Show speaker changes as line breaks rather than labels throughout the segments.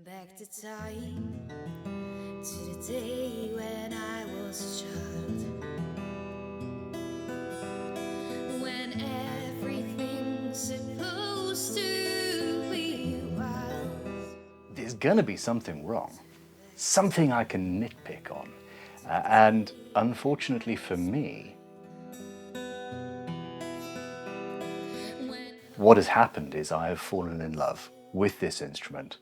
Back to time, to the day when I was a child, when everything's supposed to be wild.
There's gonna be something wrong, something I can nitpick on. And unfortunately for me, what has happened is I have fallen in love with this instrument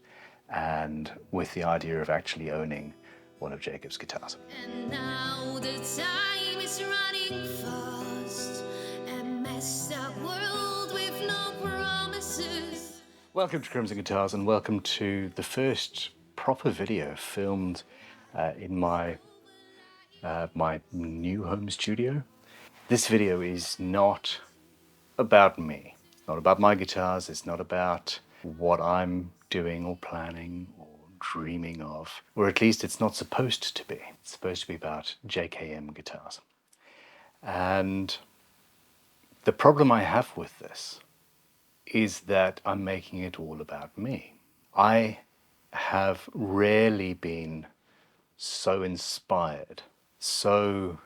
and with the idea of actually owning one of Jacob's guitars.
And now the time is running fast, a messed up world with no promises.
Welcome to Crimson Guitars and welcome to the first proper video filmed in my new home studio. This video is not about me, not about my guitars, it's not about what I'm doing or planning or dreaming of, or at least it's not supposed to be. It's supposed to be about JKM guitars. And the problem I have with this is that I'm making it all about me. I have rarely been so inspired, so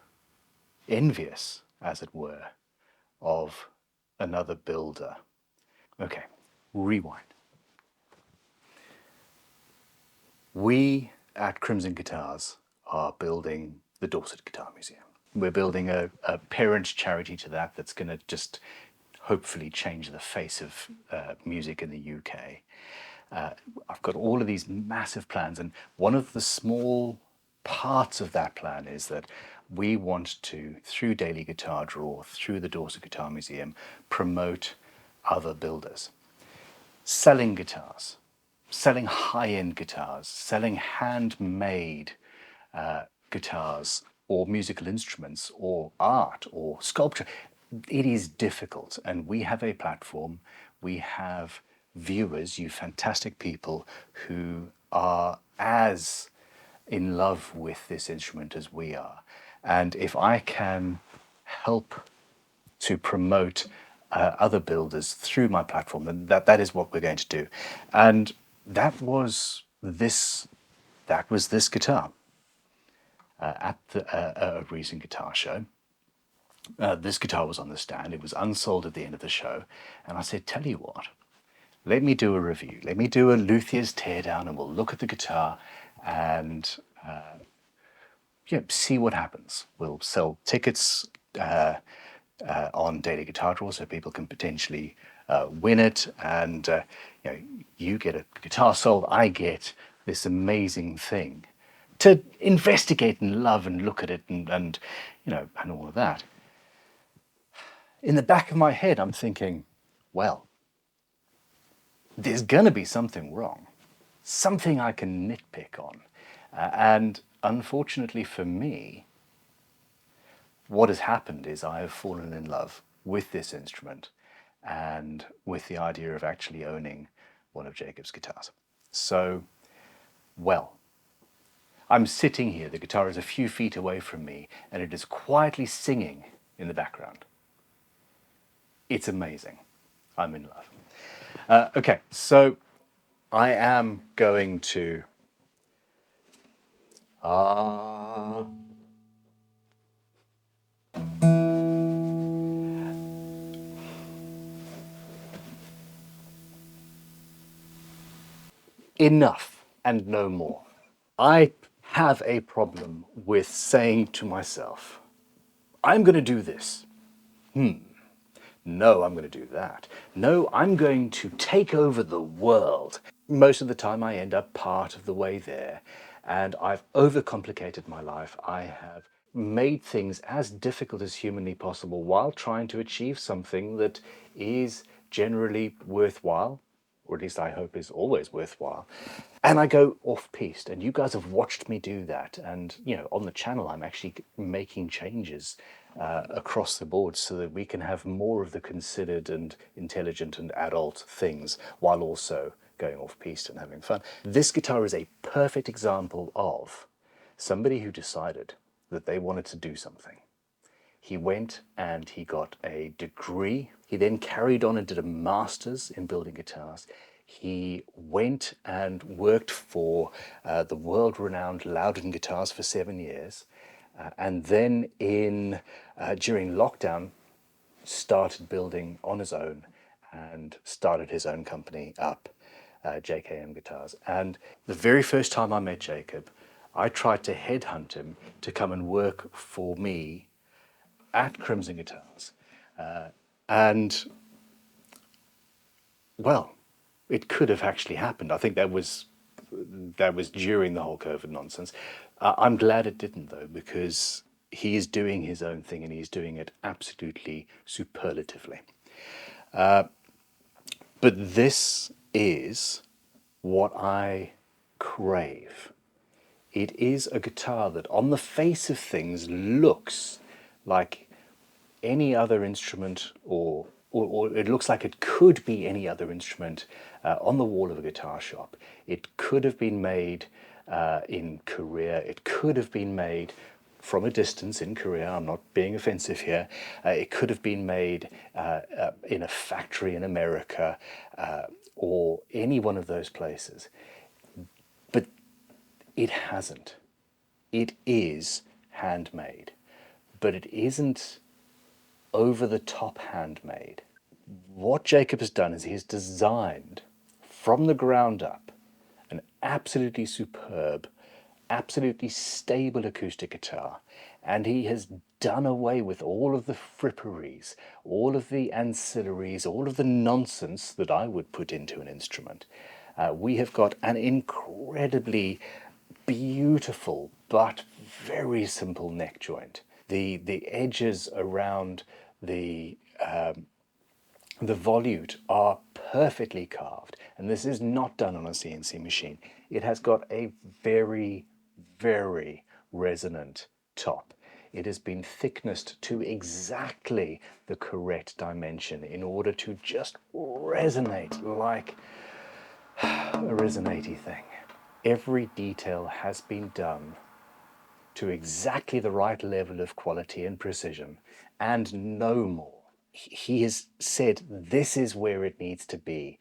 envious, as it were, of another builder. Okay, rewind. We at Crimson Guitars are building the Dorset Guitar Museum. We're building a parent charity to that that's going to just hopefully change the face of music in the UK. I've got all of these massive plans, and one of the small parts of that plan is that we want to, through Daily Guitar Draw, through the Dorset Guitar Museum, promote other builders. Selling guitars, selling high-end guitars, selling handmade guitars or musical instruments or art or sculpture. It is difficult, and we have a platform, we have viewers, you fantastic people who are as in love with this instrument as we are. And if I can help to promote other builders through my platform, then that is what we're going to do. And that was this guitar at a recent guitar show. This guitar was on the stand. It was unsold at the end of the show. And I said, tell you what, let me do a review. Let me do a Luthier's teardown and we'll look at the guitar and see what happens. We'll sell tickets on Daily Guitar Draw so people can potentially win it. And you get a guitar sold, I get this amazing thing to investigate and love and look at it and all of that. In the back of my head, I'm thinking, well, there's going to be something wrong, something I can nitpick on. And unfortunately for me, what has happened is I have fallen in love with this instrument and with the idea of actually owning one of Jacob's guitars. So, well, I'm sitting here, the guitar is a few feet away from me, and it is quietly singing in the background. It's amazing. I'm in love. Okay, so I am going to... Enough and no more. I have a problem with saying to myself, I'm going to do this. No, I'm going to do that. No, I'm going to take over the world. Most of the time I end up part of the way there, and I've overcomplicated my life. I have made things as difficult as humanly possible while trying to achieve something that is generally worthwhile, or at least I hope is always worthwhile. And I go off-piste, and you guys have watched me do that. And, on the channel, I'm actually making changes across the board so that we can have more of the considered and intelligent and adult things while also going off-piste and having fun. This guitar is a perfect example of somebody who decided that they wanted to do something. He went and he got a degree. He then carried on and did a master's in building guitars. He went and worked for the world-renowned Loudon Guitars for 7 years, and then during lockdown started building on his own and started his own company up, JKM Guitars. And the very first time I met Jacob, I tried to headhunt him to come and work for me at Crimson Guitars. And well, it could have actually happened. I think that was during the whole COVID nonsense. I'm glad it didn't, though, because he is doing his own thing and he's doing it absolutely superlatively. But this is what I crave. It is a guitar that, on the face of things, looks like any other instrument, or it looks like it could be any other instrument on the wall of a guitar shop. It could have been made in Korea. It could have been made from a distance in Korea. I'm not being offensive here. It could have been made in a factory in America or any one of those places. But it hasn't. It is handmade, but it isn't over the top handmade. What Jacob has done is he has designed from the ground up an absolutely superb, absolutely stable acoustic guitar, and he has done away with all of the fripperies, all of the ancillaries, all of the nonsense that I would put into an instrument. We have got an incredibly beautiful but very simple neck joint. The edges around the volute are perfectly carved, and this is not done on a CNC machine. It has got a very, very resonant top. It has been thicknessed to exactly the correct dimension in order to just resonate like a resonatey thing. Every detail has been done to exactly the right level of quality and precision, and no more. He has said this is where it needs to be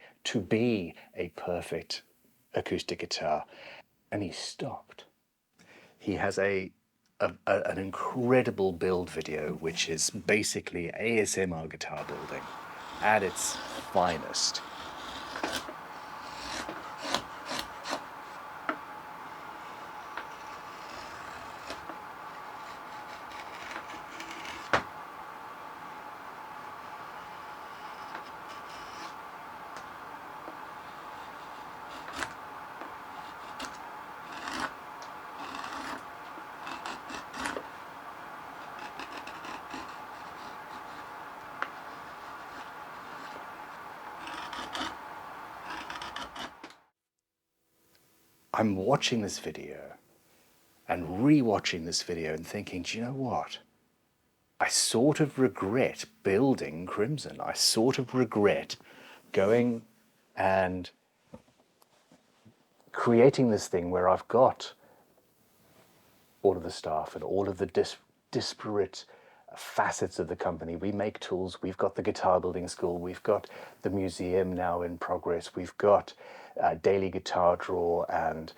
a perfect acoustic guitar, and he stopped. He has an incredible build video, which is basically ASMR guitar building at its finest. I'm watching this video and re-watching this video and thinking, do you know what? I sort of regret building Crimson. I sort of regret going and creating this thing where I've got all of the staff and all of the disparate facets of the company. We make tools, we've got the guitar building school, we've got the museum now in progress, we've got daily guitar draw, and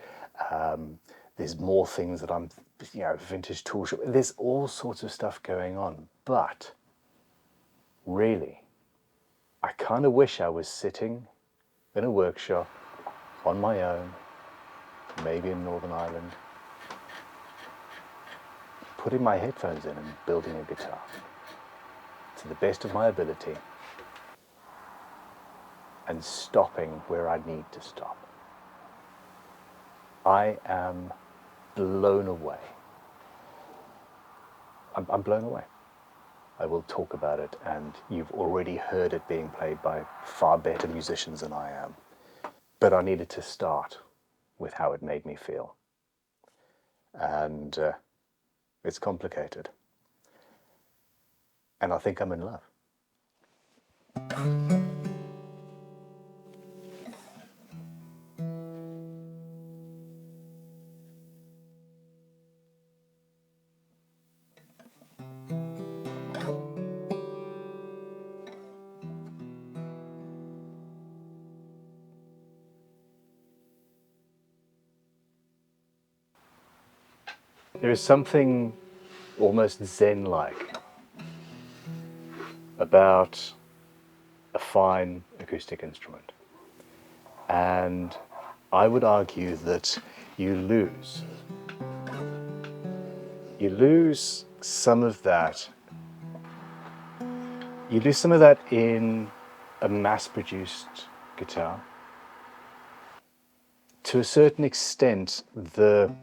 there's more things that I'm, vintage tool shop. There's all sorts of stuff going on, but really, I kind of wish I was sitting in a workshop on my own, maybe in Northern Ireland, putting my headphones in and building a guitar to the best of my ability and stopping where I need to stop. I am blown away. I'm blown away. I will talk about it, and you've already heard it being played by far better musicians than I am. But I needed to start with how it made me feel. And it's complicated. And I think I'm in love. There is something almost zen-like about a fine acoustic instrument. And I would argue that you lose some of that. You lose some of that in a mass-produced guitar. To a certain extent, the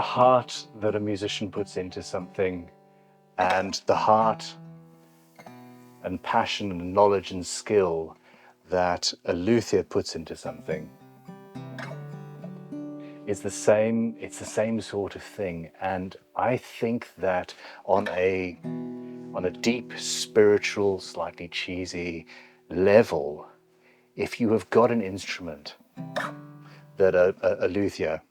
heart that a musician puts into something, and the heart and passion and knowledge and skill that a luthier puts into something, it's the same sort of thing. And I think that on a deep spiritual, slightly cheesy level, if you have got an instrument that a luthier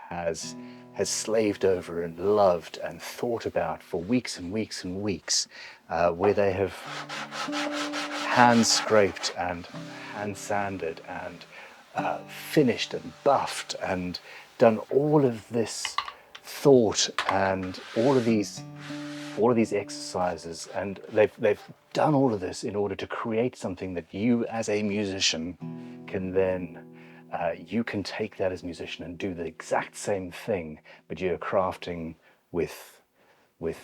has slaved over and loved and thought about for weeks and weeks and weeks, where they have hand scraped and hand sanded and finished and buffed and done all of this thought and all of these exercises, and they've done all of this in order to create something that you as a musician can then you can take that as a musician and do the exact same thing, but you're crafting with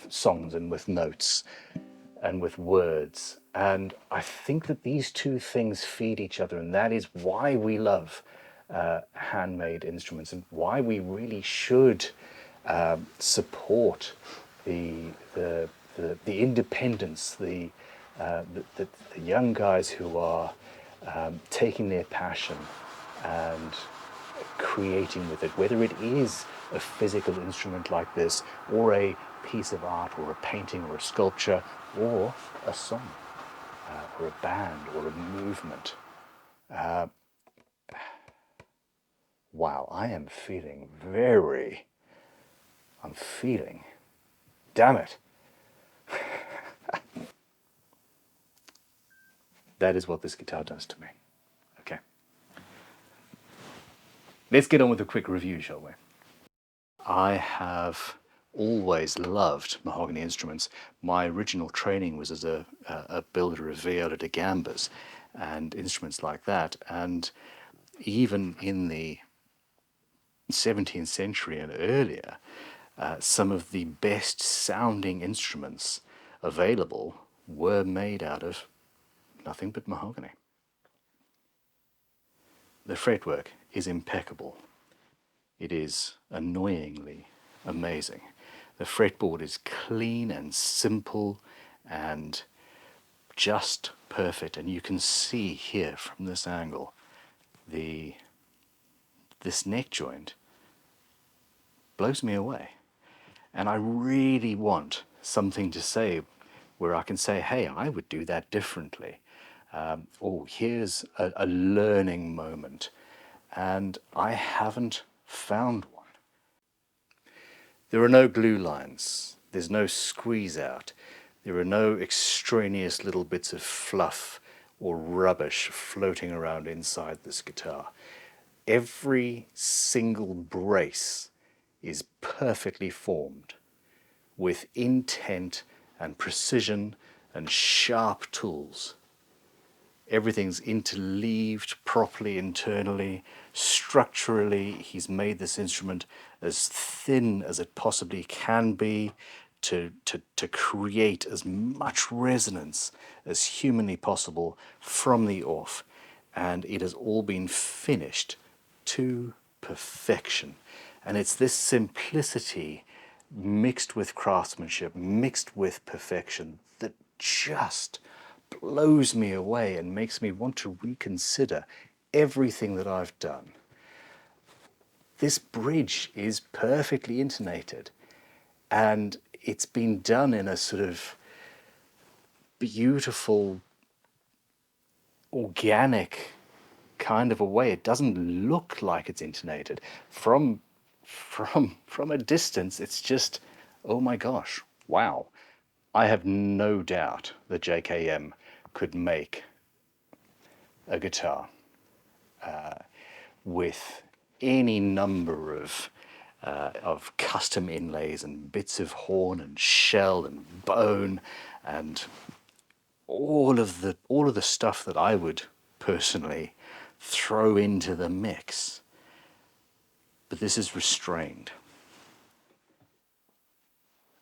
songs and with notes and with words. And I think that these two things feed each other, and that is why we love handmade instruments, and why we really should support the independence, the young guys who are taking their passion and creating with it, whether it is a physical instrument like this, or a piece of art, or a painting, or a sculpture, or a song, or a band, or a movement. Wow, I'm feeling, damn it. That is what this guitar does to me. Okay. Let's get on with a quick review, shall we? I have always loved mahogany instruments. My original training was as a builder of viola da gambas and instruments like that. And even in the 17th century and earlier, some of the best sounding instruments available were made out of nothing but mahogany. The fretwork is impeccable. It is annoyingly amazing. The fretboard is clean and simple and just perfect, and you can see here from this angle this neck joint blows me away. And I really want something to say where I can say, hey, I would do that differently. Or here's a learning moment. And I haven't found one. There are no glue lines. There's no squeeze out. There are no extraneous little bits of fluff or rubbish floating around inside this guitar. Every single brace is perfectly formed with intent and precision and sharp tools. Everything's interleaved properly internally. Structurally, he's made this instrument as thin as it possibly can be to create as much resonance as humanly possible from the off. And it has all been finished to perfection. And it's this simplicity mixed with craftsmanship, mixed with perfection, that just blows me away and makes me want to reconsider everything that I've done. This bridge is perfectly intonated, and it's been done in a sort of beautiful, organic kind of a way. It doesn't look like it's intonated. From a distance, it's just, oh my gosh, wow. I have no doubt that JKM could make a guitar with any number of of custom inlays and bits of horn and shell and bone and all of the stuff that I would personally throw into the mix. But this is restrained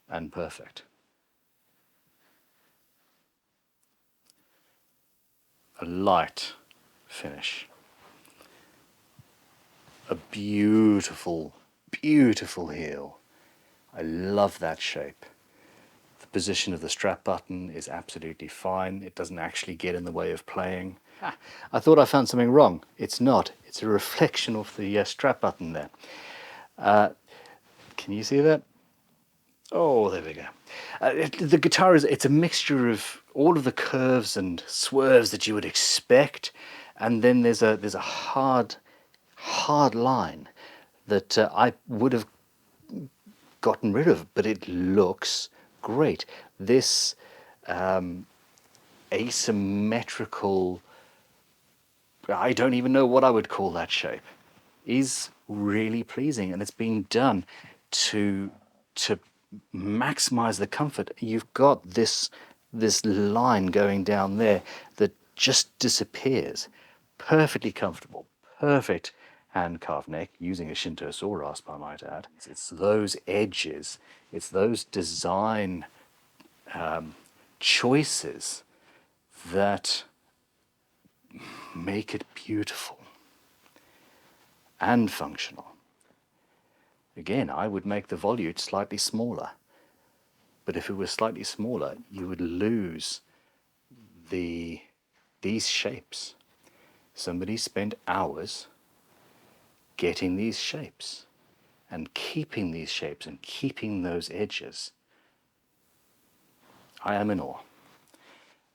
and perfect. A light finish. A beautiful, beautiful heel. I love that shape. The position of the strap button is absolutely fine. It doesn't actually get in the way of playing. I thought I found something wrong. It's not. It's a reflection of the strap button there. Can you see that? Oh, there we go. The guitar it's a mixture of all of the curves and swerves that you would expect, and then there's a hard line that I would have gotten rid of, but it looks great. This asymmetrical, I don't even know what I would call that shape, is really pleasing, and it's being done to maximize the comfort. You've got this line going down there that just disappears. Perfectly comfortable, perfect hand carved neck, using a Shinto saw rasp, I might add. It's those edges, it's those design choices that make it beautiful and functional. Again, I would make the volute slightly smaller, but if it was slightly smaller, you would lose these shapes. Somebody spent hours getting these shapes and keeping these shapes and keeping those edges. I am in awe,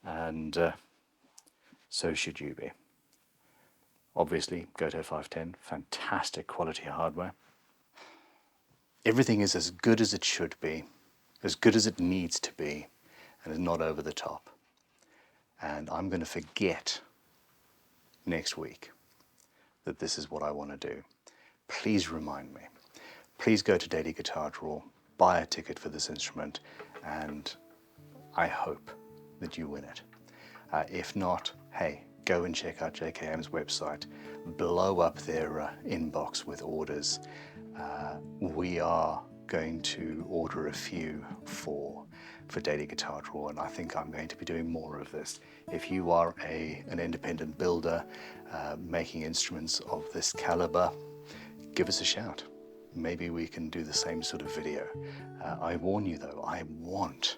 and so should you be. Obviously, Goto 510, fantastic quality hardware. Everything is as good as it should be, as good as it needs to be, and is not over the top. And I'm going to forget next week that this is what I want to do. Please remind me. Please go to Daily Guitar Draw, buy a ticket for this instrument, and I hope that you win it. If not, hey, go and check out JKM's website, blow up their inbox with orders. We are going to order a few for Daily Guitar Draw, and I think I'm going to be doing more of this. If you are an independent builder making instruments of this caliber, give us a shout. Maybe we can do the same sort of video. I warn you though, I want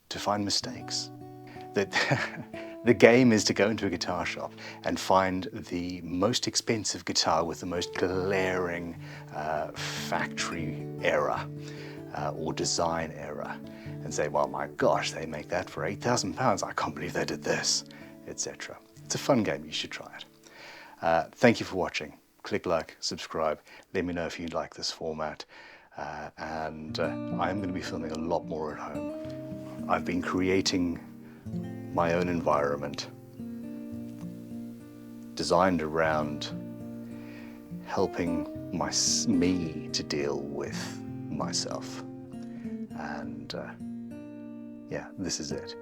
to find mistakes. That the game is to go into a guitar shop and find the most expensive guitar with the most glaring factory error or design error, and say, well, my gosh, they make that for £8,000. I can't believe they did this, etc. It's a fun game. You should try it. Thank you for watching. Click like, subscribe. Let me know if you like this format. And I'm going to be filming a lot more at home. I've been creating my own environment designed around helping me to deal with myself. And yeah, this is it.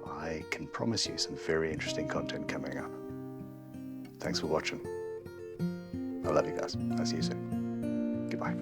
I can promise you some very interesting content coming up. Thanks for watching. I love you guys. I'll see you soon. Goodbye.